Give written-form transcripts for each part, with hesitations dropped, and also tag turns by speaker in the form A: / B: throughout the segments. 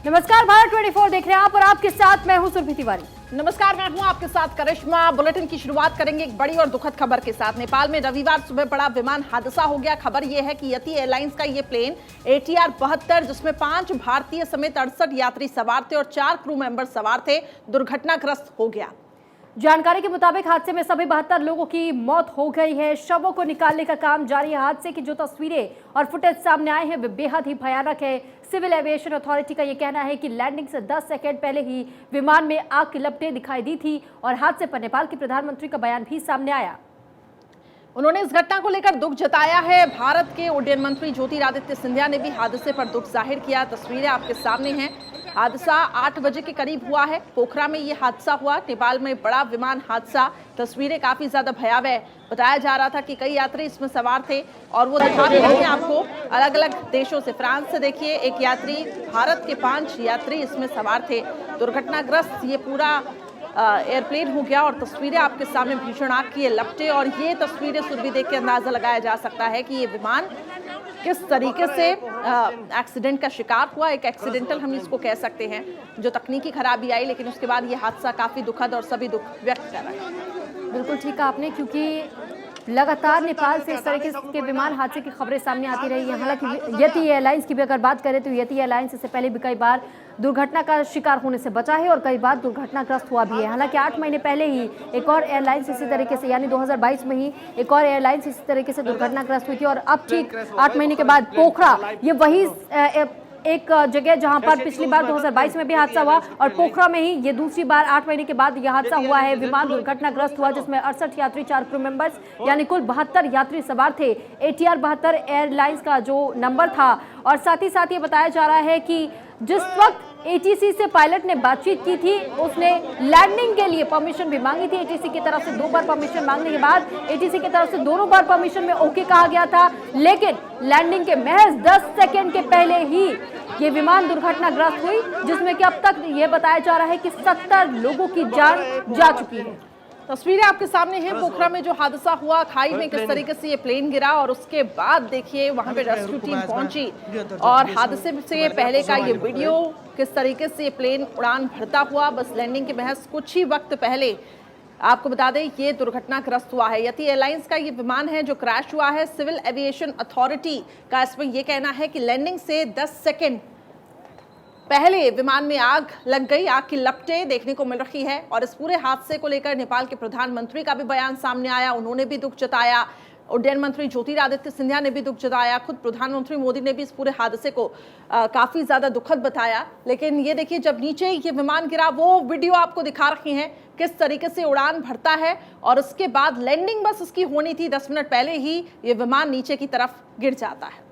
A: नमस्कार, भारत 24 देख रहे हैं आप और आपके साथ मैं हूं सुरभि तिवारी।
B: नमस्कार, मैं हूं आपके साथ करिश्मा। बुलेटिन की शुरुआत करेंगे एक बड़ी और दुखद खबर के साथ। नेपाल में रविवार सुबह बड़ा विमान हादसा हो गया। खबर यह है कि यति एयरलाइंस का ये प्लेन ATR 72 जिसमें 5 भारतीय समेत 68 यात्री सवार थे और 4 क्रू मेंबर सवार थे, दुर्घटनाग्रस्त हो गया।
A: जानकारी के मुताबिक हादसे में सभी 72 लोगों की मौत हो गई है। शवों को निकालने का काम जारी है। हादसे की जो तस्वीरें और फुटेज सामने आए हैं वे बेहद ही भयानक है। सिविल एविएशन अथॉरिटी का यह कहना है कि लैंडिंग से 10 सेकंड पहले ही विमान में आग की लपटें दिखाई दी थी और हादसे पर नेपाल के प्रधानमंत्री का बयान भी सामने आया।
B: उन्होंने इस घटना को लेकर दुख जताया है। भारत के उड्डयन मंत्री ज्योतिरादित्य सिंधिया ने भी हादसे पर दुख जाहिर किया। तस्वीरें आपके सामने हैं। हादसा 8 बजे के करीब हुआ है। पोखरा में ये हादसा हुआ। नेपाल में बड़ा विमान हादसा। तस्वीरें काफी ज्यादा भयावह। बताया जा रहा था कि कई यात्री इसमें सवार थे और वो दिखा भी रहे हैं आपको अलग अलग देशों से। फ्रांस से देखिए एक यात्री, भारत के 5 यात्री इसमें सवार थे। दुर्घटनाग्रस्त ये पूरा एयरप्लेन हो गया और तस्वीरें आपके सामने भीषण आग की लपटें और ये तस्वीरें सुरभि देख के अंदाजा लगाया जा सकता है कि ये विमान किस तरीके से एक्सीडेंट का शिकार हुआ। एक एक्सीडेंटल हम इसको कह सकते हैं, जो तकनीकी खराबी आई, लेकिन उसके बाद ये हादसा काफी दुखद और सभी दुख व्यक्त कर रहे हैं।
A: बिल्कुल ठीक कहा आपने, क्योंकि लगातार नेपाल से इस तरीके के विमान हादसे की खबरें सामने आती रही हैं। हालांकि यति एयरलाइंस की भी अगर बात करें तो यति एयरलाइंस इससे पहले भी कई बार दुर्घटना का शिकार होने से बचा है और कई बार दुर्घटनाग्रस्त हुआ भी है। हालांकि 8 महीने पहले ही एक और एयरलाइंस इसी तरीके से, यानी 2022 में ही एक और एयरलाइंस इसी तरीके से दुर्घटनाग्रस्त हुई थी और अब ठीक 8 महीने के बाद पोखरा, ये वही एक जगह जहां पर पिछली बार 2022 में भी हादसा हुआ और पोखरा में ही ये दूसरी बार 8 महीने के बाद यह हादसा हुआ है। विमान दुर्घटनाग्रस्त हुआ जिसमें 68 यात्री, 4 क्रू मेंबर्स, यानी कुल 72 यात्री सवार थे। ATR 72 एयरलाइंस का जो नंबर था और साथ ही साथ ये बताया जा रहा है कि जिस वक्त ATC से पायलट ने बातचीत की थी उसने लैंडिंग के लिए परमिशन भी मांगी थी। ATC की तरफ से 2 बार परमिशन मांगने के बाद ATC की तरफ से दोनों बार परमिशन में ओके कहा गया था, लेकिन लैंडिंग के महज 10 सेकंड के पहले ही ये विमान दुर्घटनाग्रस्त हुई, जिसमें कि अब तक ये बताया जा रहा है कि 70 लोगों की जान जा चुकी है।
B: तस्वीरें आपके सामने हैं। पोखरा में जो हादसा हुआ, खाई में किस तरीके से ये प्लेन गिरा और उसके बाद देखिए वहां पे रेस्क्यू टीम पहुंची और हादसे से पहले का ये वीडियो किस तरीके से ये प्लेन उड़ान भरता हुआ। बस लैंडिंग के महज कुछ ही वक्त पहले आपको बता दें ये दुर्घटनाग्रस्त हुआ है। यति एयरलाइंस का ये विमान है जो क्रैश हुआ है। सिविल एविएशन अथॉरिटी का इसमें यह कहना है कि लैंडिंग से 10 सेकेंड पहले विमान में आग लग गई। आग की लपटें देखने को मिल रही है और इस पूरे हादसे को लेकर नेपाल के प्रधानमंत्री का भी बयान सामने आया। उन्होंने भी दुख जताया। उड्डयन मंत्री ज्योतिरादित्य सिंधिया ने भी दुख जताया। खुद प्रधानमंत्री मोदी ने भी इस पूरे हादसे को काफी ज्यादा दुखद बताया। लेकिन ये देखिए जब नीचे ये विमान गिरा, वो वीडियो आपको दिखा रही हैं किस तरीके से उड़ान भरता है और उसके बाद लैंडिंग बस उसकी होनी थी, 10 मिनट पहले ही ये विमान नीचे की तरफ गिर जाता है।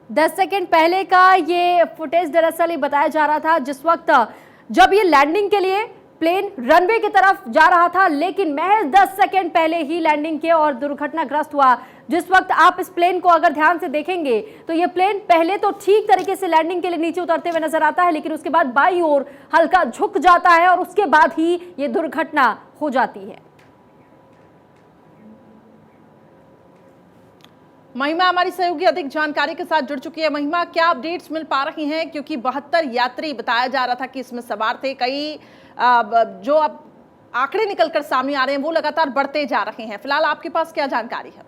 A: 10 सेकंड पहले का ये फुटेज दरअसल ये बताया जा रहा था जिस वक्त जब ये लैंडिंग के लिए प्लेन रनवे की तरफ जा रहा था, लेकिन महज 10 सेकंड पहले ही लैंडिंग के और दुर्घटनाग्रस्त हुआ। जिस वक्त आप इस प्लेन को अगर ध्यान से देखेंगे तो ये प्लेन पहले तो ठीक तरीके से लैंडिंग के लिए नीचे उतरते हुए नजर आता है, लेकिन उसके बाद बाईं ओर हल्का झुक जाता है और उसके बाद ही ये दुर्घटना हो जाती है।
B: महिमा हमारी सहयोगी अधिक जानकारी के साथ जुड़ चुकी है। महिमा, क्या अपडेट्स मिल पा रही हैं? क्योंकि 72 यात्री बताया जा रहा था कि इसमें सवार थे। कई जो अब आंकड़े निकलकर सामने आ रहे हैं वो लगातार बढ़ते जा रहे हैं। फिलहाल आपके पास क्या जानकारी है?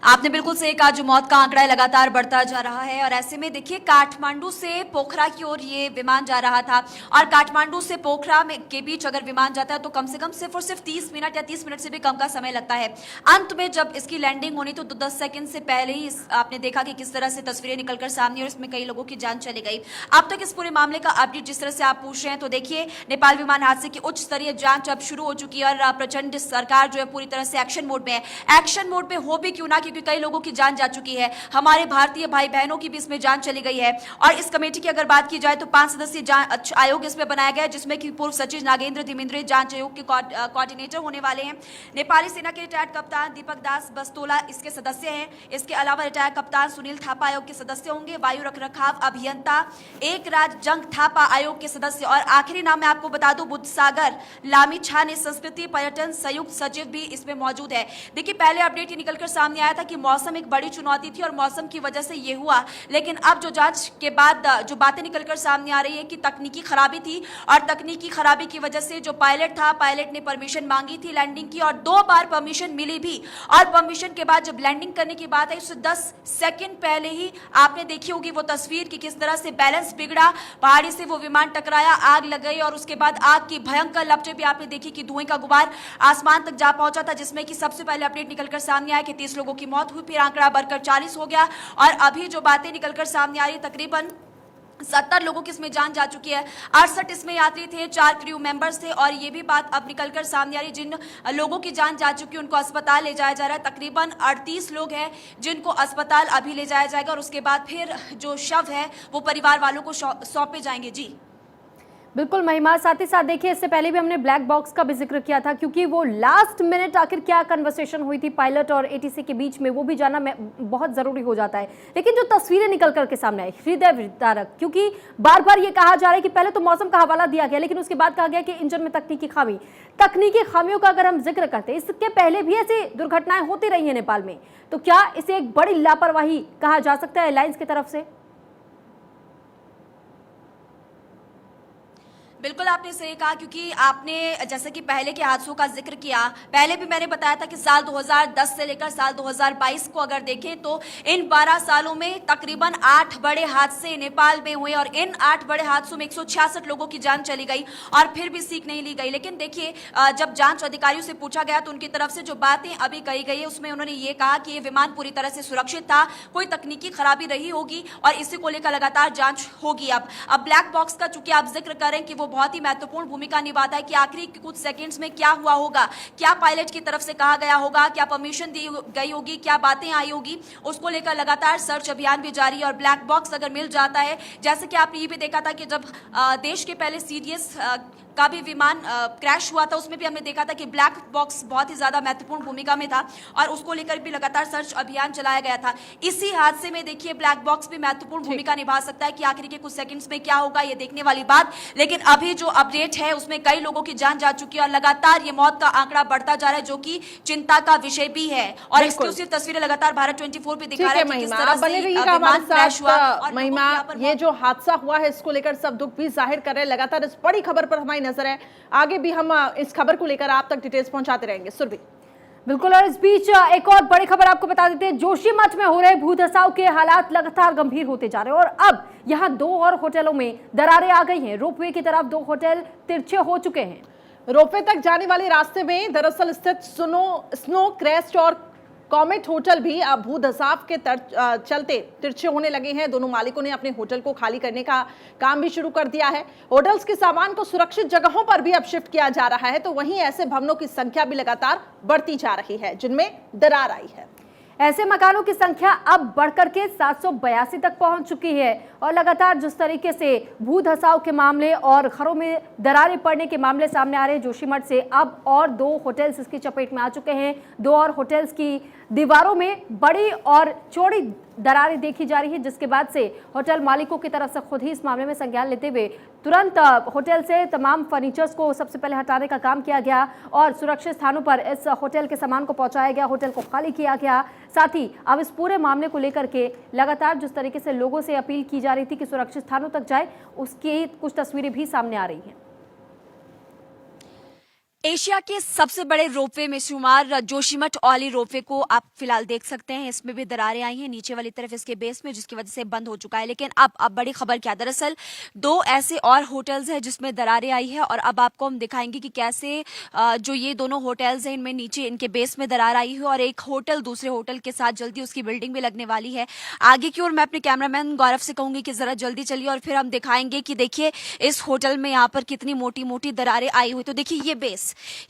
C: आपने बिल्कुल सही कहा, जो मौत का आंकड़ा है लगातार बढ़ता जा रहा है और ऐसे में देखिए काठमांडू से पोखरा की ओर ये विमान जा रहा था और काठमांडू से पोखरा में के बीच अगर विमान जाता है तो कम से कम सिर्फ और सिर्फ 30 मिनट या 30 मिनट से भी कम का समय लगता है। अंत में जब इसकी लैंडिंग होनी तो 10 सेकंड से पहले ही आपने देखा कि किस तरह से तस्वीरें निकलकर सामने और इसमें कई लोगों की जान चली गई। अब तक इस पूरे मामले का अपडेट जिस तरह से आप पूछ रहे हैं तो देखिए नेपाल विमान हादसे की उच्च स्तरीय जांच अब शुरू हो चुकी है और प्रचंड सरकार जो है पूरी तरह से एक्शन मोड में है। एक्शन मोड में हो भी क्यों ना, क्योंकि कई लोगों की जान जा चुकी है। हमारे भारतीय भाई बहनों की भी इसमें जान चली गई है और इस कमेटी की अगर बात की जाए तो 5 सदस्यीय जांच आयोग इसमें बनाया गया है, जिसमें कि पूर्व सचिव नागेंद्र धीमेंद्र जांच आयोग के कोऑर्डिनेटर होने वाले हैं। नेपाली सेना के रिटायर्ड कप्तान दीपक दास बस्तोला इसके सदस्य हैं। इसके अलावा रिटायर्ड कप्तान सुनील थापा आयोग के सदस्य होंगे। वायु रखरखाव अभियंता एक राज जंग थापा आयोग के सदस्य और आखिरी नाम मैं आपको बता दूं बुद्ध सागर लामी छा ने संस्कृति पर्यटन संयुक्त सचिव भी इसमें मौजूद है। देखिए पहले अपडेट ये निकलकर सामने आया था था कि मौसम एक बड़ी चुनौती थी और मौसम की वजह से ये हुआ, लेकिन अब जो जांच के बाद जो बातें निकलकर सामने आ रही है कि तकनीकी खराबी थी और तकनीकी खराबी की वजह से जो पायलट था, पायलट ने परमिशन मांगी थी लैंडिंग की और 2 बार परमिशन मिली भी, और परमिशन के बाद जब लैंडिंग करने की बात आई उससे 10 सेकंड पहले ही आपने देखी होगी वो तस्वीर कि किस तरह से बैलेंस बिगड़ा, पहाड़ी से वो विमान टकराया, आग लग गई और उसके बाद आग की भयंकर लपटें भी आपने देखी कि धुएं का गुबार आसमान तक जा पहुंचा था, जिसमें कि सबसे पहले अपडेट निकलकर सामने आया कि 30 लोगों की मौत हुई, फिर आंकड़ा बढ़कर 40 हो गया और अभी जो बातें निकलकर सामने आ रही तकरीबन 70 लोगों की इसमें जान जा चुकी है। 68 इसमें यात्री थे, 4 क्रू मेंबर्स थे और ये भी बात अब निकलकर सामने आ रही, जिन लोगों की जान जा चुकी है उनको अस्पताल ले जाया जा रहा है। तकरीबन 38 लोग हैं जिनको अस्पताल अभी ले जाया जाएगा और उसके बाद फिर जो शव है वो परिवार वालों को सौंपे जाएंगे। जी
A: बिल्कुल महिमा, साथ ही साथ देखिए इससे पहले भी हमने ब्लैक बॉक्स का भी जिक्र किया था, क्योंकि वो लास्ट मिनट आखिर क्या कन्वर्सेशन हुई थी पायलट और एटीसी के बीच में वो भी जानना बहुत जरूरी हो जाता है। लेकिन जो तस्वीरें निकल करके सामने आई हृदय विदारक, क्योंकि बार बार ये कहा जा रहा है कि पहले तो मौसम का हवाला दिया गया लेकिन उसके बाद कहा गया कि इंजन में तकनीकी खामियों का अगर हम जिक्र करते हैं, इसके पहले भी ऐसी दुर्घटनाएं होती रही है नेपाल में, तो क्या इसे एक बड़ी लापरवाही कहा जा सकता है एयरलाइंस की तरफ से?
C: बिल्कुल आपने सही कहा, क्योंकि आपने जैसे कि पहले के हादसों का जिक्र किया, पहले भी मैंने बताया था कि साल 2010 से लेकर साल 2022 को अगर देखें तो इन 12 सालों में तकरीबन 8 बड़े हादसे नेपाल में हुए और इन 8 बड़े हादसों में 166 लोगों की जान चली गई और फिर भी सीख नहीं ली गई। लेकिन देखिए जब जांच अधिकारियों से पूछा गया तो उनकी तरफ से जो बातें अभी कही गई है उसमें उन्होंने ये कहा कि ये विमान पूरी तरह से सुरक्षित था, कोई तकनीकी खराबी रही होगी और इसी को लेकर लगातार जांच होगी। अब ब्लैक बॉक्स का चूंकि आप जिक्र करें कि वो बहुत ही महत्वपूर्ण भूमिका निभाता है कि आखिरी कुछ सेकंड्स में क्या हुआ होगा, क्या पायलट की तरफ से कहा गया होगा, क्या परमिशन दी गई होगी, क्या बातें आई होगी, उसको लेकर लगातार सर्च अभियान भी जारी है। और ब्लैक बॉक्स अगर मिल जाता है, जैसे कि आपने ये भी देखा था कि जब देश के पहले सीडीएस का भी विमान क्रैश हुआ था, उसमें भी हमने देखा था कि ब्लैक बॉक्स बहुत ही ज्यादा महत्वपूर्ण भूमिका में था और उसको लेकर भी लगातार सर्च अभियान चलाया गया था। इसी हादसे में देखिए ब्लैक बॉक्स भी महत्वपूर्ण भूमिका निभा सकता है कि आखिरी के कुछ सेकंड्स में क्या होगा, ये देखने वाली बात। लेकिन अभी जो अपडेट है उसमें कई लोगों की जान जा चुकी है और लगातार ये मौत का आंकड़ा बढ़ता जा रहा है, जो कि चिंता का विषय भी है। और एक्सक्लूसिव तस्वीरें लगातार भारत 24 पे दिखा रहा है कि किस तरह से विमान क्रैश हुआ। और
B: महिमा, ये जो हादसा हुआ है इसको लेकर सब दुख भी जाहिर कर रहे हैं। लगातार इस बड़ी खबर पर हमारी नजर है, आगे भी हम इस खबर को लेकर आप तक डिटेल्स पहुंचाते रहेंगे। सुरभि
A: बिल्कुल, और इस बीच एक और बड़ी खबर आपको बता देते हैं। जोशीमठ में हो रहे भूधसाव के हालात लगातार गंभीर होते जा रहे हैं और अब यहां 2 और होटलों में दरारें आ गई हैं। रोपवे की तरफ 2 होटल तिरछे हो चुके हैं।
B: रोपवे तक जाने वाले रास्ते में दरअसल स्थित स्नो क्रेस्ट और कॉमेट होटल भी अब भूधसाव के चलते तिरछे होने लगे हैं। दोनों मालिकों ने अपने होटल को खाली करने का काम भी शुरू कर दिया है। होटल्स के सामान को सुरक्षित जगहों पर भी अब शिफ्ट किया जा रहा है, तो वहीं ऐसे भवनों की संख्या भी लगातार बढ़ती जा रही है जिनमें दरार आई है।
A: ऐसे मकानों की संख्या अब बढ़कर के 782 तक पहुंच चुकी है और लगातार जिस तरीके से भूधसाव के मामले और घरों में दरारें पड़ने के मामले सामने आ रहे हैं जोशीमठ से, अब और 2 होटल्स इसकी चपेट में आ चुके हैं। 2 और होटल्स की दीवारों में बड़ी और चौड़ी दरारें देखी जा रही है, जिसके बाद से होटल मालिकों की तरफ से खुद ही इस मामले में संज्ञान लेते हुए तुरंत होटल से तमाम फर्नीचर्स को सबसे पहले हटाने का काम किया गया और सुरक्षित स्थानों पर इस होटल के सामान को पहुंचाया गया, होटल को खाली किया गया। साथ ही अब इस पूरे मामले को लेकर के लगातार जिस तरीके से लोगों से अपील की जा रही थी कि सुरक्षित स्थानों तक जाए, उसकी कुछ तस्वीरें भी सामने आ रही हैं।
C: एशिया के सबसे बड़े रोपवे में शुमार जोशीमठ औली रोपवे को आप फिलहाल देख सकते हैं। इसमें भी दरारें आई हैं नीचे वाली तरफ इसके बेस में, जिसकी वजह से बंद हो चुका है। लेकिन अब बड़ी खबर क्या, दरअसल 2 ऐसे और होटल्स हैं जिसमें दरारें आई है और अब आपको हम दिखाएंगे कि कैसे जो ये दोनों होटल्स हैं इनमें नीचे इनके बेस में दरार आई है और एक होटल दूसरे होटल के साथ जल्दी उसकी बिल्डिंग भी लगने वाली है। आगे की ओर मैं अपने कैमरामैन गौरव से कहूंगी कि जरा जल्दी चलिए और फिर हम दिखाएंगे कि देखिए इस होटल में यहाँ पर कितनी मोटी मोटी दरारें आई हुई। तो देखिए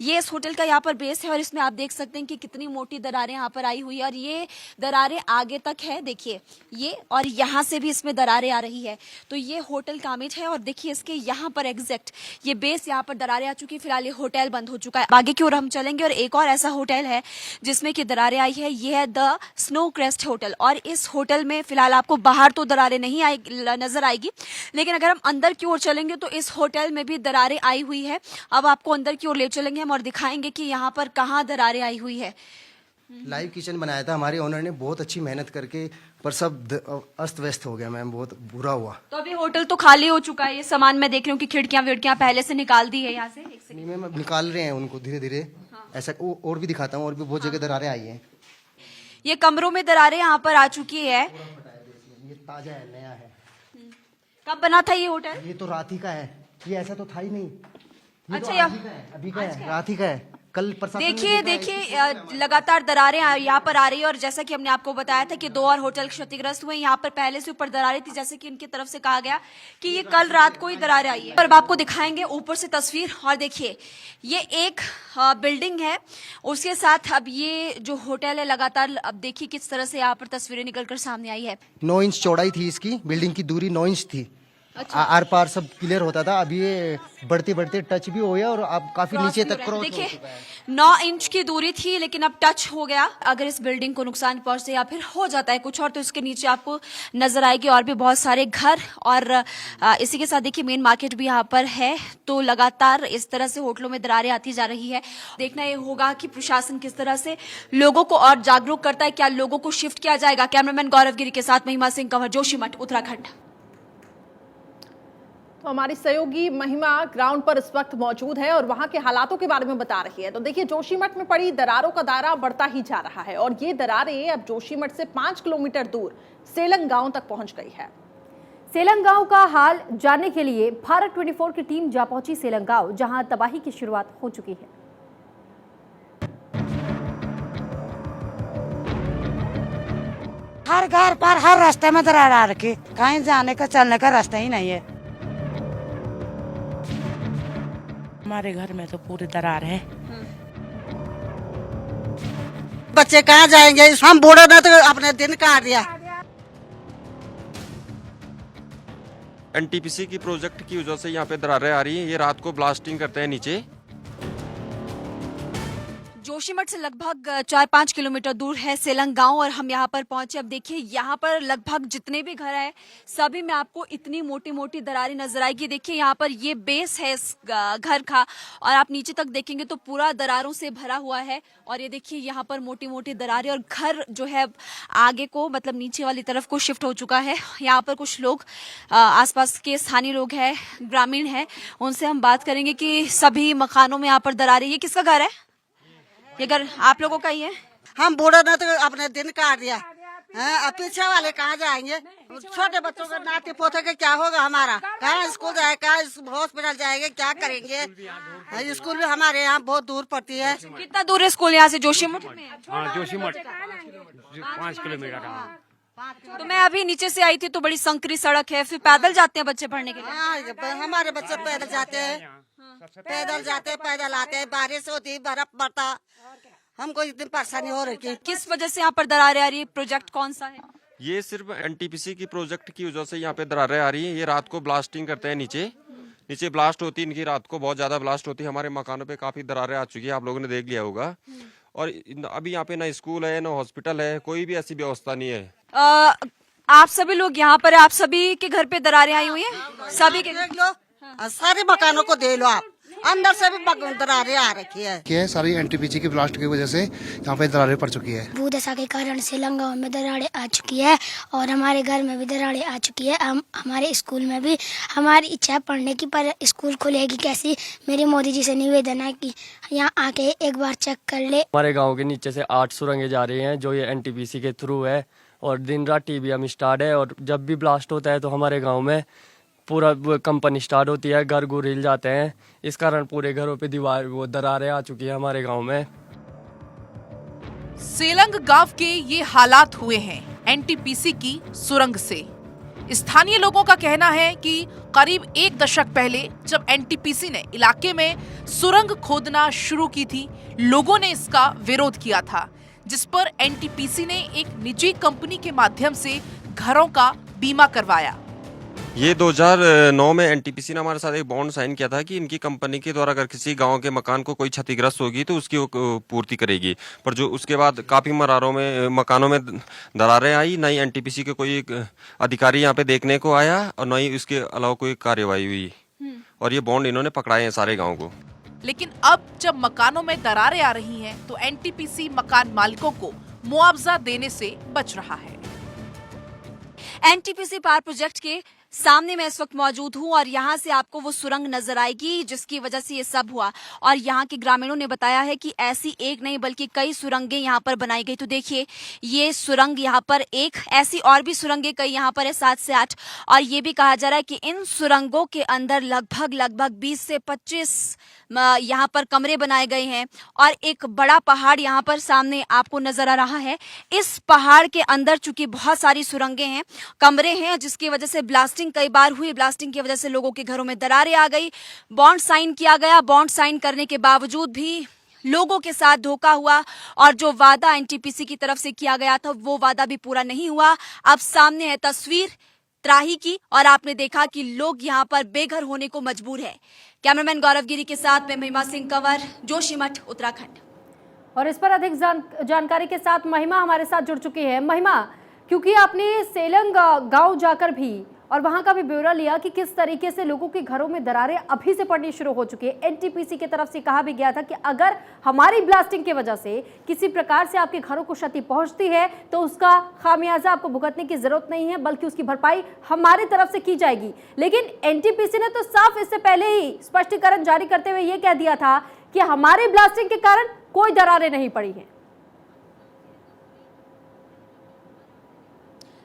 C: ये इस होटल का यहाँ पर बेस है और इसमें आप देख सकते हैं कि कितनी मोटी दरारें यहाँ पर आई हुई है और ये दरारें आगे तक है, देखिए ये, और यहाँ से भी इसमें दरारें आ रही है। तो ये होटल कामिट है और देखिए इसके यहाँ पर एग्जैक्ट ये बेस यहाँ पर दरारें आ चुकी है। फिलहाल ये होटल बंद हो चुका है। आगे की ओर हम चलेंगे और एक और ऐसा होटल है जिसमें कि दरारें आई है, ये है द स्नो क्रेस्ट होटल। और इस होटल में फिलहाल आपको बाहर तो दरारें नहीं नजर आएगी, लेकिन अगर हम अंदर की ओर चलेंगे तो इस होटल में भी दरारें आई हुई है। अब आपको अंदर की ओर ले चलेंगे हम और दिखाएंगे कि यहाँ पर कहाँ दरारें आई हुई है।
D: लाइव किचन बनाया था हमारे ओनर ने, बहुत अच्छी मेहनत करके, पर सब अस्त व्यस्त हो गया मैम, बहुत बुरा हुआ।
C: तो अभी होटल तो खाली हो चुका है, ये सामान मैं देख रही हूँ कि खिड़कियां विड़कियां पहले से निकाल दी है यहाँ से।
D: नहीं मैम, अब निकाल रहे हैं उनको धीरे धीरे। ऐसा और भी दिखाता हूँ, और भी बहुत जगह दरारें आई हैं।
C: ये कमरों में दरारें यहाँ पर आ चुकी है।
D: ये ताजा है, नया है।
C: कब बना था ये होटल?
D: ये तो रात ही का है, ये ऐसा तो था ही नहीं। ये
C: अच्छा,
D: तो
C: या
D: अभी का है, रात ही का है। कल प्रशासन
C: देखिए लगातार दरारें यहाँ पर आ रही है, और जैसा कि हमने आपको बताया था कि 2 और होटल क्षतिग्रस्त हुए। यहाँ पर पहले से ऊपर दरारें थी, जैसे कि इनकी तरफ से कहा गया कि ये कल रात को ही दरारें आई है। पर अब आपको दिखाएंगे ऊपर से तस्वीर, और देखिए ये एक बिल्डिंग है, उसके साथ अब ये जो होटल है लगातार, अब देखिए किस तरह से यहाँ पर तस्वीरें निकलकर सामने आई है।
D: 9 इंच चौड़ाई थी इसकी, बिल्डिंग की दूरी 9 इंच थी। आर पार सब क्लियर होता था, अभी ये बढ़ते बढ़ते टच भी हो गया, और अब काफी नीचे तक क्रॉस हो
C: देखिए
D: चुका है।
C: 9 इंच की दूरी थी, लेकिन अब टच हो गया। अगर इस बिल्डिंग को नुकसान पहुंचे या फिर हो जाता है कुछ और, तो इसके नीचे आपको नजर आएगी और भी बहुत सारे घर। और इसी के साथ देखिए मेन मार्केट भी यहाँ पर है। तो लगातार इस तरह से होटलों में दरारें आती जा रही है। देखना ये होगा कि प्रशासन किस तरह से लोगों को और जागरूक करता है, क्या लोगों को शिफ्ट किया जाएगा। कैमरामैन गौरव गिरी के साथ महिमा सिंह, कंवर, जोशीमठ, उत्तराखंड।
B: तो हमारी सहयोगी महिमा ग्राउंड पर इस वक्त मौजूद है और वहां के हालातों के बारे में बता रही है। तो देखिए जोशीमठ में पड़ी दरारों का दायरा बढ़ता ही जा रहा है, और ये दरारें अब जोशीमठ से 5 किलोमीटर दूर सेलंग गांव तक पहुंच गई है।
A: सेलंग गांव का हाल जानने के लिए भारत 24 की टीम जा पहुंची सेलंग गांव, जहां तबाही की शुरुआत हो चुकी है।
E: हर घर पर हर रास्ते में दरार आ रखी, कहीं जाने का चलने का रास्ता ही नहीं है। हमारे घर में तो पूरी दरार है। बच्चे कहाँ जाएंगे, हम बूढ़े ने तो अपने दिन काट दिया।
F: एनटीपीसी की प्रोजेक्ट की वजह से यहाँ पे दरारें आ रही हैं। ये रात को ब्लास्टिंग करते हैं नीचे।
C: जोशीमठ से लगभग 4-5 किलोमीटर दूर है सेलंग गांव, और हम यहां पर पहुंचे। अब देखिए यहां पर लगभग जितने भी घर हैं सभी में आपको इतनी मोटी मोटी दरारें नजर आएगी। देखिए यहां पर ये बेस है इस घर का, और आप नीचे तक देखेंगे तो पूरा दरारों से भरा हुआ है। और ये देखिए यहाँ पर मोटी मोटी दरारें, और घर जो है आगे को मतलब नीचे वाली तरफ को शिफ्ट हो चुका है। यहाँ पर कुछ लोग आसपास के स्थानीय लोग हैं, ग्रामीण हैं, उनसे हम बात करेंगे कि सभी मकानों में यहाँ पर दरारें। ये किसका घर है? ये घर आप लोगों का ही है?
E: हम बूढ़े ने तो अपने दिन काट दिया। अब पीछे वाले कहाँ जाएंगे? छोटे बच्चों का नाती पोते का क्या होगा हमारा? कहाँ स्कूल जाए, कहाँ हॉस्पिटल जाएंगे, क्या करेंगे? स्कूल भी हमारे यहाँ बहुत दूर पड़ती है।
C: कितना दूर है स्कूल यहाँ से? जोशीमठ में?
G: हाँ, जोशीमठ 5 किलोमीटर।
C: तो मैं अभी नीचे से आई थी तो बड़ी संकरी सड़क है, फिर पैदल जाते हैं बच्चे पढ़ने के लिए?
E: हाँ, हमारे बच्चे पैदल जाते हैं, पैदल आते हैं। बारिश होती, बर्फ पड़ता, हमको इतनी परेशानी हो रही है।
C: किस वजह से यहाँ पर दरारें आ रही है? प्रोजेक्ट कौन सा है?
F: ये सिर्फ एनटीपीसी की प्रोजेक्ट की वजह से यहाँ पे दरारें आ रही हैं। ये रात को ब्लास्टिंग करते हैं नीचे ब्लास्ट होती है इनकी, रात को बहुत ज्यादा ब्लास्ट होती है। हमारे मकानों पे काफी दरारें आ चुकी है, आप लोगों ने देख लिया होगा। और अभी यहाँ पे ना स्कूल है, ना हॉस्पिटल है, कोई भी ऐसी व्यवस्था नहीं है।
C: आप सभी लोग यहाँ पर, आप सभी के घर पे दरारें आई हुई हैं? सभी के?
E: देख लो, सारे मकानों को दे लो आप, अंदर से भी दरारें आ रखी है।
D: सारी एनटीपीसी की ब्लास्ट की वजह से यहाँ पे दरारें पड़ चुकी है।
H: भूदशा के कारण सेलंग गांव में दरारें आ चुकी है, और हमारे घर में भी दरारें आ चुकी है। हमारे स्कूल में भी हमारी इच्छा है पढ़ने की, पर स्कूल खुलेगी कैसी? मेरी मोदी जी से निवेदन है कि यहाँ आके एक बार चेक कर ले।
I: हमारे गांव के नीचे से 8 सुरंगें जा रही हैं, जो ये एनटीपीसी के थ्रू है, और दिन रात टीबीएम स्टार्ट है। और जब भी ब्लास्ट होता है तो हमारे गांव में पूरा कंपनी स्टार्ट होती है, घर घुर हिल जाते हैं। इस कारण पूरे घरों पे दरारें आ चुकी है हमारे गांव में।
J: सेलंग गांव के ये हालात हुए हैं एनटीपीसी की सुरंग से। स्थानीय लोगों का कहना है कि करीब 1 दशक पहले जब एनटीपीसी ने इलाके में सुरंग खोदना शुरू की थी, लोगों ने इसका विरोध किया था, जिस पर एनटीपीसी ने एक निजी कंपनी के माध्यम से घरों का बीमा करवाया।
F: ये 2009 में एनटीपीसी ने हमारे साथ एक बॉन्ड साइन किया था कि इनकी कंपनी के द्वारा अगर किसी गांव के मकान को कोई क्षतिग्रस्त होगी तो उसकी वो पूर्ति करेगी। पर जो उसके बाद काफी मकानों में दरारें आई, ना ही एनटीपीसी के कोई अधिकारी यहाँ पे देखने को आया, और ना ही इसके अलावा कोई कार्यवाही हुई। और ये बॉन्ड इन्होंने पकड़ाए हैं सारे गाँव को।
J: लेकिन अब जब मकानों में दरारें आ रही हैं तो एनटीपीसी मकान मालिकों को मुआवजा देने से बच रहा है।
C: एनटीपीसी पावर प्रोजेक्ट के सामने मैं इस वक्त मौजूद हूं और यहां से आपको वो सुरंग नजर आएगी जिसकी वजह से ये सब हुआ। और यहां के ग्रामीणों ने बताया है कि ऐसी एक नहीं बल्कि कई सुरंगें यहां पर बनाई गई। तो देखिए ये सुरंग यहां पर एक, ऐसी और भी सुरंगें कई यहां पर है 7 से 8। और ये भी कहा जा रहा है कि इन सुरंगों के अंदर लगभग 20 से 25 यहाँ पर कमरे बनाए गए हैं। और एक बड़ा पहाड़ यहाँ पर सामने आपको नजर आ रहा है। इस पहाड़ के अंदर चूंकि बहुत सारी सुरंगें हैं, कमरे हैं, जिसकी वजह से ब्लास्टिंग कई बार हुई। ब्लास्टिंग की वजह से लोगों के घरों में दरारें आ गई। बॉन्ड साइन किया गया, बॉन्ड साइन करने के बावजूद भी लोगों के साथ धोखा हुआ और जो वादा एनटीपीसी की तरफ से किया गया था वो वादा भी पूरा नहीं हुआ। अब सामने है तस्वीर त्राही की और आपने देखा कि लोग यहाँ पर बेघर होने को मजबूर है। कैमरामैन गौरव गिरी के साथ मैं महिमा सिंह कंवर, जोशीमठ, उत्तराखंड।
A: और इस पर अधिक जानकारी के साथ महिमा हमारे साथ जुड़ चुकी है। महिमा, क्योंकि आपने सेलंग गांव जाकर भी और वहां का भी ब्यौरा लिया कि किस तरीके से लोगों के घरों में दरारें अभी से पड़नी शुरू हो चुकी है। एनटीपीसी की तरफ से कहा भी गया था कि अगर हमारी ब्लास्टिंग की वजह से किसी प्रकार से आपके घरों को क्षति पहुंचती है तो उसका खामियाजा आपको भुगतने की जरूरत नहीं है, बल्कि उसकी भरपाई हमारी तरफ से की जाएगी। लेकिन एनटीपीसी ने तो साफ इससे पहले ही स्पष्टीकरण जारी करते हुए यह कह दिया था कि हमारी ब्लास्टिंग के कारण कोई दरारें नहीं पड़ी हैं।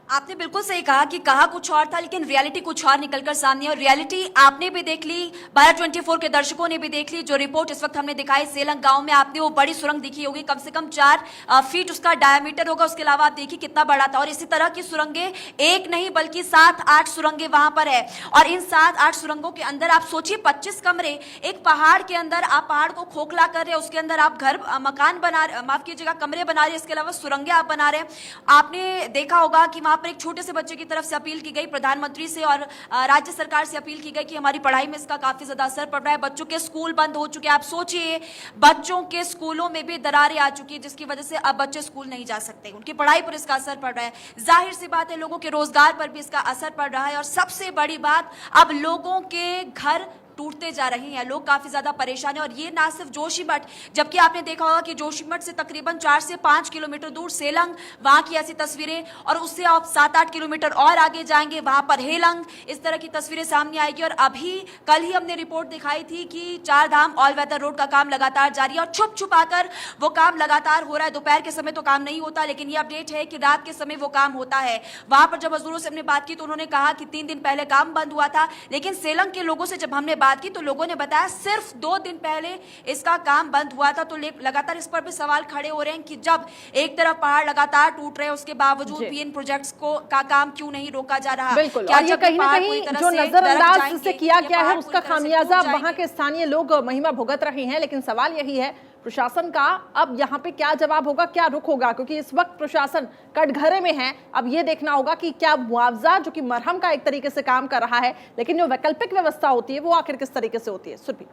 C: आपने बिल्कुल सही कहा कि कहा कुछ और था लेकिन रियलिटी कुछ और निकलकर सामने है। और रियलिटी आपने भी देख ली, भारत 24 के दर्शकों ने भी देख ली। जो रिपोर्ट इस वक्त हमने दिखाई सेलंग गांव में, आपने वो बड़ी सुरंग दिखी होगी, कम से कम 4 फीट उसका डायमीटर होगा। उसके अलावा आप देखिए कितना बड़ा था। और इसी तरह की सुरंगें एक नहीं बल्कि 7-8 सुरंगें वहां पर है। और इन 7-8 सुरंगों के अंदर आप सोचिए 25 कमरे, एक पहाड़ के अंदर आप पहाड़ को खोखला कर रहे हैं, उसके अंदर आप घर मकान बना रहे, माफ कीजिएगा कमरे बना रहे हैं, इसके अलावा सुरंगें आप बना रहे हैं। आपने देखा होगा कि वहां पर एक छोटे से बच्चे की तरफ से अपील की गई, प्रधानमंत्री से और राज्य सरकार से अपील की गई कि हमारी पढ़ाई में इसका काफी ज्यादा असर पड़ रहा है। बच्चों के स्कूल बंद हो चुके हैं। आप सोचिए बच्चों के स्कूलों में भी दरारें आ चुकी है, जिसकी वजह से अब बच्चे स्कूल नहीं जा सकते। उनकी पढ़ाई पर इसका असर पड़ रहा है। जाहिर सी बात है लोगों के रोजगार पर भी इसका असर पड़ रहा है। और सबसे बड़ी बात, अब लोगों के घर टूटते जा रहे हैं, लोग काफी ज्यादा परेशान है। और ये ना सिर्फ जोशीमठ, जबकि आपने देखा होगा कि जोशीमठ से तकरीबन 4 से 5 किलोमीटर दूर सेलंग, वहां की ऐसी तस्वीरें, और उससे आप 7-8 किलोमीटर और आगे जाएंगे वहां पर हेलंग, इस तरह की तस्वीरें सामने आएगी। और अभी कल ही हमने रिपोर्ट दिखाई थी कि 4 धाम ऑल वेदर रोड का काम लगातार जारी है और छुप आकर वो काम लगातार हो रहा है। दोपहर के समय तो काम नहीं होता, लेकिन ये अपडेट है कि रात के समय वो काम होता है। वहां पर जब मजदूरों से हमने बात की तो उन्होंने कहा कि 3 दिन पहले काम बंद हुआ था, लेकिन सेलंग के लोगों से जब हमने बात की तो लोगों ने बताया सिर्फ 2 दिन पहले इसका काम बंद हुआ था। तो लगातार इस पर भी सवाल खड़े हो रहे हैं कि जब एक तरफ पहाड़ लगातार टूट रहे हैं उसके बावजूद भी इन प्रोजेक्ट्स का काम क्यों नहीं रोका जा रहा।
B: बिल्कुल, और ये कहीं ना कहीं जो नजरअंदाज से किया गया है उसका खामियाजा वहां के स्थानीय लोग महिमा भुगत रहे हैं। लेकिन सवाल यही है प्रशासन का, अब यहाँ पे क्या जवाब होगा, क्या रुख होगा, क्योंकि इस वक्त प्रशासन कटघरे में है। अब ये देखना होगा कि क्या मुआवजा, जो कि मरहम का एक तरीके से काम कर रहा है, लेकिन जो वैकल्पिक व्यवस्था होती है वो आखिर किस तरीके से होती है। सुरभि,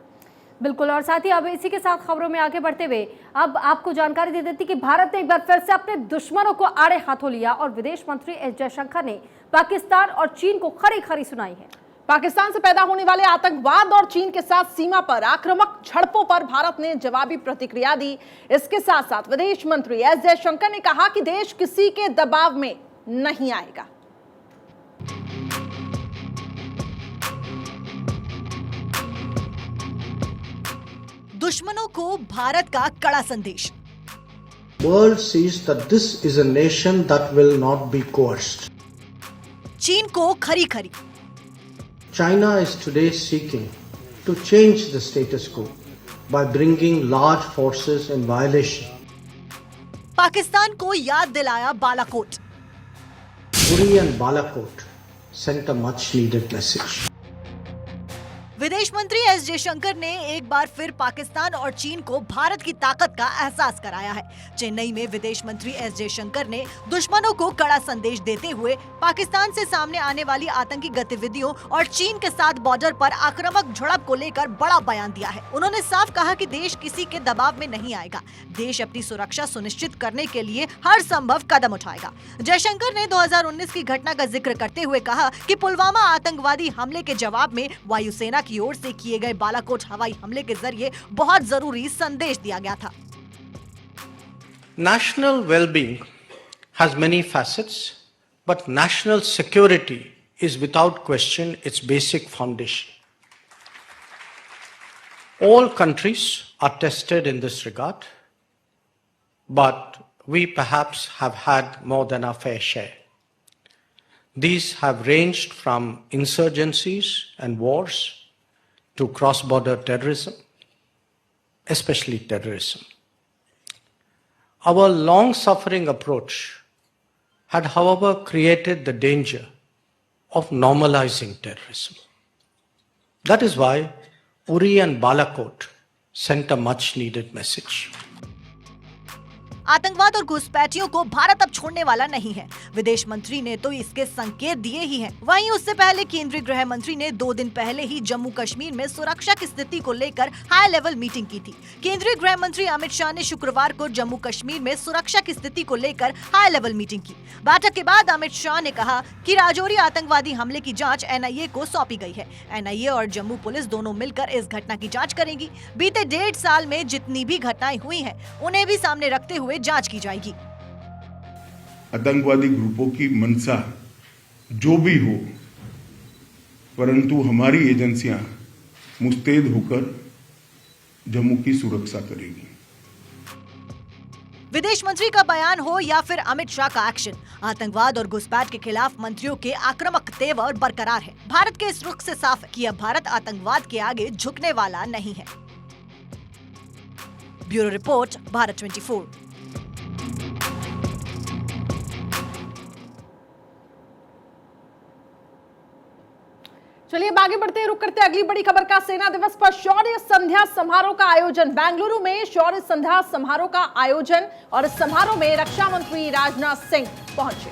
A: बिल्कुल, और साथ ही अब इसी के साथ खबरों में आगे बढ़ते हुए अब आपको जानकारी दे देती कि भारत ने एक बार फिर से अपने दुश्मनों को आड़े हाथों लिया और विदेश मंत्री एस जयशंकर ने पाकिस्तान और चीन को खरी खरी सुनाई है।
B: पाकिस्तान से पैदा होने वाले आतंकवाद और चीन के साथ सीमा पर आक्रामक झड़पों पर भारत ने जवाबी प्रतिक्रिया दी। इसके साथ साथ विदेश मंत्री एस जयशंकर ने कहा कि देश किसी के दबाव में नहीं आएगा।
K: दुश्मनों को भारत का कड़ा संदेश।
L: World sees that this is a nation that will not be coerced.
K: चीन को खरी खरी।
L: China is today seeking to change the status quo by bringing large forces in violation.
K: Pakistan को याद दिलाया Balakot.
L: Uri and Balakot sent a much needed message.
K: विदेश मंत्री S Jaishankar ने एक बार फिर पाकिस्तान और चीन को भारत की ताकत का एहसास कराया है। चेन्नई में विदेश मंत्री एस जयशंकर ने दुश्मनों को कड़ा संदेश देते हुए पाकिस्तान से सामने आने वाली आतंकी गतिविधियों और चीन के साथ बॉर्डर पर आक्रामक झड़प को लेकर बड़ा बयान दिया है। उन्होंने साफ कहा कि देश किसी के दबाव में नहीं आएगा, देश अपनी सुरक्षा सुनिश्चित करने के लिए हर संभव कदम उठाएगा। जयशंकर ने 2019 की घटना का जिक्र करते हुए कहा कि पुलवामा आतंकवादी हमले के जवाब में वायुसेना की की ओर से किए गए बालाकोट हवाई हमले के जरिए बहुत जरूरी संदेश दिया गया था।
L: National well-being has many facets, but national security is without question its basic foundation. All countries are tested in this regard, but we perhaps have had more than our fair share. These have ranged from insurgencies and wars to cross-border terrorism, especially terrorism. Our long-suffering approach had, however, created the danger of normalizing terrorism. That is why Uri and Balakot sent a much-needed message.
K: आतंकवाद और घुसपैठियों को भारत अब छोड़ने वाला नहीं है। विदेश मंत्री ने तो इसके संकेत दिए ही हैं। वहीं उससे पहले केंद्रीय गृह मंत्री ने 2 दिन पहले ही जम्मू कश्मीर में सुरक्षा की स्थिति को लेकर हाई लेवल मीटिंग की थी। केंद्रीय गृह मंत्री अमित शाह ने शुक्रवार को जम्मू कश्मीर में सुरक्षा की स्थिति को लेकर हाई लेवल मीटिंग की। बैठक के बाद अमित शाह ने कहा कि राजौरी आतंकवादी हमले की जाँच NIA को सौंपी गई है। NIA और जम्मू पुलिस दोनों मिलकर इस घटना की जाँच करेंगी। बीते 1.5 साल में जितनी भी घटनाएं हुई है उन्हें भी सामने रखते हुए जांच की जाएगी।
M: आतंकवादी ग्रुपों की मंशा जो भी हो, परंतु हमारी एजेंसियां मुस्तैद होकर जम्मू की सुरक्षा करेगी।
K: विदेश मंत्री का बयान हो या फिर अमित शाह का एक्शन, आतंकवाद और घुसपैठ के खिलाफ मंत्रियों के आक्रामक तेवर बरकरार है। भारत के इस रुख से साफ है कि अब भारत आतंकवाद के आगे झुकने वाला नहीं है। Bureau report, Bharat 24।
B: चलिए अब आगे बढ़ते हैं, रुक करते हैं अगली बड़ी खबर का। सेना दिवस पर शौर्य संध्या समारोह का आयोजन। बेंगलुरु में शौर्य संध्या समारोह का आयोजन और इस समारोह में रक्षा मंत्री राजनाथ सिंह पहुंचे।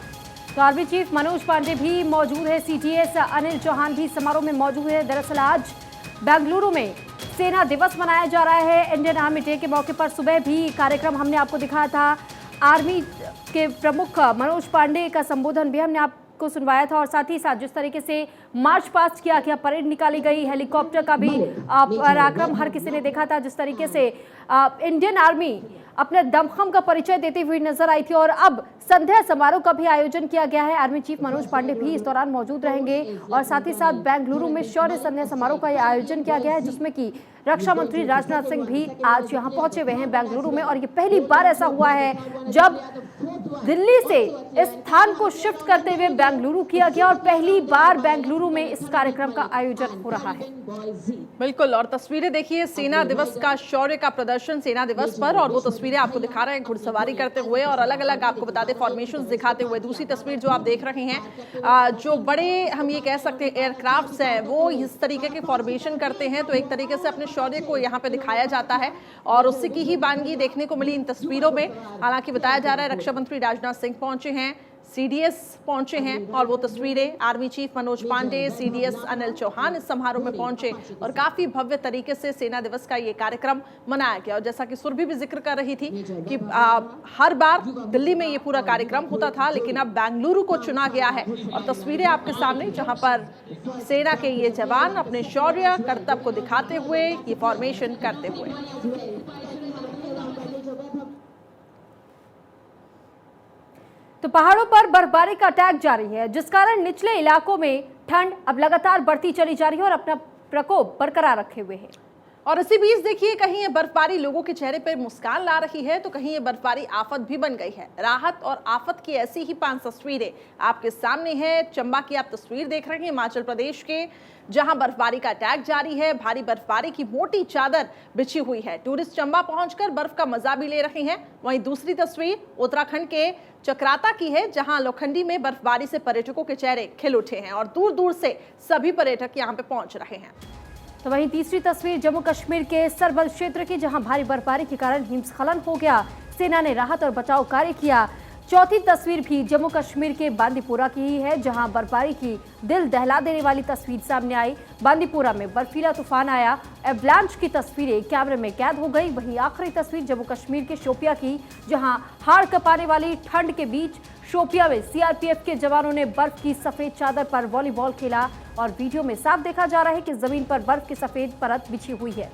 A: तो आर्मी चीफ मनोज पांडे भी मौजूद है, CDS अनिल चौहान भी समारोह में मौजूद है। दरअसल आज बेंगलुरु में सेना दिवस मनाया जा रहा है। इंडियन आर्मी डे के मौके पर सुबह भी कार्यक्रम हमने आपको दिखाया था। आर्मी के प्रमुख मनोज पांडे का संबोधन भी हमने आपको सुनवाया था और साथ ही साथ जिस तरीके से मार्च पास्ट किया गया, परेड निकाली गई, हेलीकॉप्टर का भी पराक्रम हर किसी ने देखा था। जिस तरीके से इंडियन आर्मी अपने दमखम का परिचय देते हुए नजर आई थी और अब संध्या समारोह का भी आयोजन किया गया है। आर्मी चीफ मनोज पांडे भी इस दौरान मौजूद रहेंगे और साथ ही साथ बेंगलुरु में शौर्य संध्या समारोह का आयोजन किया गया है जिसमें कि रक्षा मंत्री राजनाथ सिंह भी आज यहां पहुंचे हुए हैं बेंगलुरु में। और ये पहली बार ऐसा हुआ है जब दिल्ली से इस स्थान को शिफ्ट करते हुए बेंगलुरु किया गया और पहली बार बेंगलुरु में इस कार्यक्रम का आयोजन हो रहा है।
B: बिल्कुल, और तस्वीरें देखिए सेना दिवस का, शौर्य का प्रदर्शन सेना दिवस पर, और वो तस्वीरें आपको दिखा रहे हैं घुड़सवारी करते हुए और अलग अलग आपको बता दें फॉर्मेशंस दिखाते हुए। दूसरी तस्वीर जो आप देख रहे हैं, जो बड़े हम ये कह सकते हैं एयरक्राफ्ट्स हैं वो इस तरीके के फॉर्मेशन करते हैं, तो एक तरीके से अपने शौर्य को यहाँ पे दिखाया जाता है और उसी की ही वानगी देखने को मिली इन तस्वीरों में। हालांकि बताया जा रहा है रक्षा मंत्री राजनाथ सिंह पहुंचे हैं, CDS पहुंचे हैं और वो तस्वीरें army chief Manoj Pande, CDS Anil Chauhan इस समारोह में पहुंचे और काफी भव्य तरीके से सेना दिवस का ये कार्यक्रम मनाया गया। और जैसा कि सुरभि भी जिक्र कर रही थी कि हर बार दिल्ली में ये पूरा कार्यक्रम होता था लेकिन अब बेंगलुरु को चुना गया है और तस्वीरें आपके सामने जहां पर सेना के ये जवान अपने शौर्य कर्तव्य को दिखाते हुए ये फॉर्मेशन करते हुए।
A: तो पहाड़ों पर बर्फबारी का अटैक जारी है जिस कारण निचले इलाकों में ठंड अब लगातार बढ़ती चली जा रही है और अपना प्रकोप बरकरार रखे हुए है।
B: और इसी बीच देखिए कहीं ये बर्फबारी लोगों के चेहरे पर मुस्कान ला रही है तो कहीं ये बर्फबारी आफत भी बन गई है। राहत और आफत की ऐसी ही 5 तस्वीरें आपके सामने है। चंबा की आप तस्वीर देख रहे हैं, हिमाचल प्रदेश के, जहां बर्फबारी का अटैक जारी है। भारी बर्फबारी की मोटी चादर बिछी हुई है। टूरिस्ट चंबा पहुंचकर बर्फ का मजा भी ले रहे हैं। वहीं दूसरी तस्वीर उत्तराखंड के चक्राता की है जहां लोखंडी में बर्फबारी से पर्यटकों के चेहरे खिल उठे हैं और दूर दूर से सभी पर्यटक यहां पे पहुंच रहे हैं।
A: तो वहीं तीसरी तस्वीर जम्मू कश्मीर के सरबल क्षेत्र की जहां भारी बर्फबारी के कारण हिमस्खलन हो गया, सेना ने राहत और बचाव कार्य किया। चौथी तस्वीर भी जम्मू कश्मीर के बांदीपुरा की ही है जहां बर्फबारी की दिल दहला देने वाली तस्वीर सामने आई। बांदीपुरा में बर्फीला तूफान आया, एवलांच की तस्वीरें कैमरे में कैद हो गई। वहीं आखिरी तस्वीर जम्मू कश्मीर के शोपिया की जहां हाड़ कपाने वाली ठंड के बीच शोपिया में सीआरपीएफ के जवानों ने बर्फ की सफेद चादर पर वॉलीबॉल खेला और वीडियो में साफ देखा जा रहा है कि जमीन पर बर्फ की सफेद परत बिछी हुई है।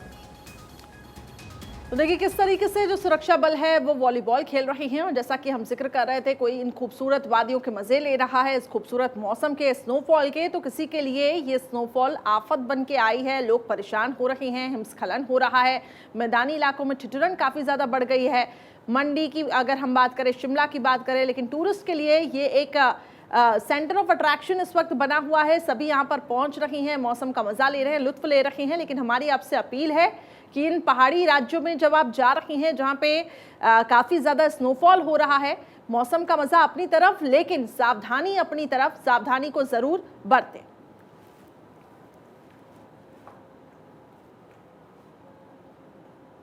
B: तो देखिए किस तरीके से जो सुरक्षा बल है वो वॉलीबॉल खेल रहे हैं और जैसा कि हम जिक्र कर रहे थे, कोई इन खूबसूरत वादियों के मजे ले रहा है, इस खूबसूरत मौसम के, स्नोफॉल के, तो किसी के लिए ये स्नोफॉल आफत बन के आई है। लोग परेशान हो रहे हैं, हिमस्खलन हो रहा है, मैदानी इलाकों में ठिठुरन काफ़ी ज़्यादा बढ़ गई है। मंडी की अगर हम बात करें, शिमला की बात करें, लेकिन टूरिस्ट के लिए ये एक सेंटर ऑफ अट्रैक्शन इस वक्त बना हुआ है। सभी यहाँ पर पहुँच रही हैं, मौसम का मजा ले रहे हैं, लुत्फ ले रहे हैं। लेकिन हमारी आपसे अपील है कि इन पहाड़ी राज्यों में जब आप जा रही हैं जहाँ पे काफ़ी ज़्यादा स्नोफॉल हो रहा है, मौसम का मज़ा अपनी तरफ, लेकिन सावधानी अपनी तरफ, सावधानी को ज़रूर बरतें।